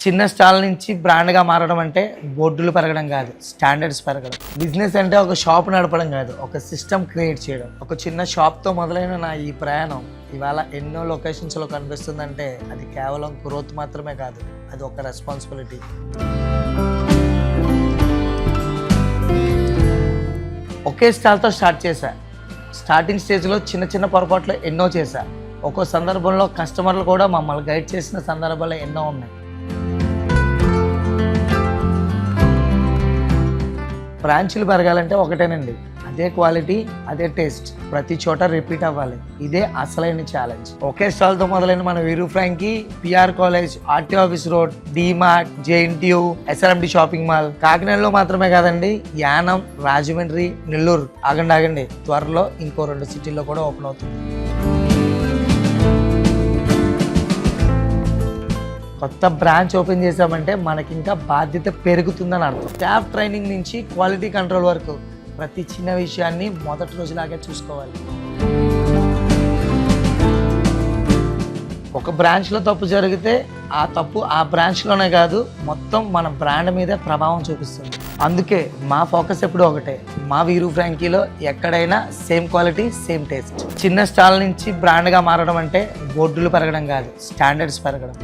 చిన్న స్టాల్ నుంచి బ్రాండ్గా మారడం అంటే బోర్డులు పెరగడం కాదు, స్టాండర్డ్స్ పెరగడం. బిజినెస్ అంటే ఒక షాప్ నడపడం కాదు, ఒక సిస్టమ్ క్రియేట్ చేయడం. ఒక చిన్న షాప్తో మొదలైన నా ఈ ప్రయాణం ఇవాళ ఎన్నో లొకేషన్స్లో కనిపిస్తుందంటే అది కేవలం గ్రోత్ మాత్రమే కాదు, అది ఒక రెస్పాన్సిబిలిటీ. ఒకే స్టాల్తో స్టార్ట్ చేశా. స్టార్టింగ్ స్టేజ్లో చిన్న చిన్న పొరపాట్లు ఎన్నో చేశా. ఒక్కో సందర్భంలో కస్టమర్లు కూడా మమ్మల్ని గైడ్ చేసిన సందర్భాలు ఎన్నో ఉన్నాయి. బ్రాంచ్లు పెరగాలంటే ఒకటేనండి, అదే క్వాలిటీ, అదే టేస్ట్, ప్రతి చోట రిపీట్ అవ్వాలి. ఇదే అసలైన ఛాలెంజ్. ఒకే స్టాల్తో మొదలైన మన వీరు Frankie PR college, RT office road, DMart, JNTU, SRMD shopping mall కాకినాడలో మాత్రమే కాదండి, యానం, రాజమండ్రి, నెల్లూరు, ఆగండి త్వరలో ఇంకో 2 సిటీల్లో కూడా ఓపెన్ అవుతుంది. కొత్త బ్రాంచ్ ఓపెన్ చేసామంటే మనకి ఇంకా బాధ్యత పెరుగుతుందని అర్థం. స్టాఫ్ ట్రైనింగ్ నుంచి క్వాలిటీ కంట్రోల్ వరకు ప్రతి చిన్న విషయాన్ని మొదటి రోజులాగే చూసుకోవాలి. ఒక బ్రాంచ్లో తప్పు జరిగితే ఆ తప్పు ఆ బ్రాంచ్లోనే కాదు, మొత్తం మన బ్రాండ్ మీద ప్రభావం చూపిస్తుంది. అందుకే మా ఫోకస్ ఎప్పుడు ఒకటే, మా వీరు ఫ్రాంకీలో ఎక్కడైనా సేమ్ క్వాలిటీ, సేమ్ టేస్ట్. చిన్న స్టాల్ నుంచి బ్రాండ్గా మారడం అంటే బోర్డులు పెరగడం కాదు, స్టాండర్డ్స్ పెరగడం.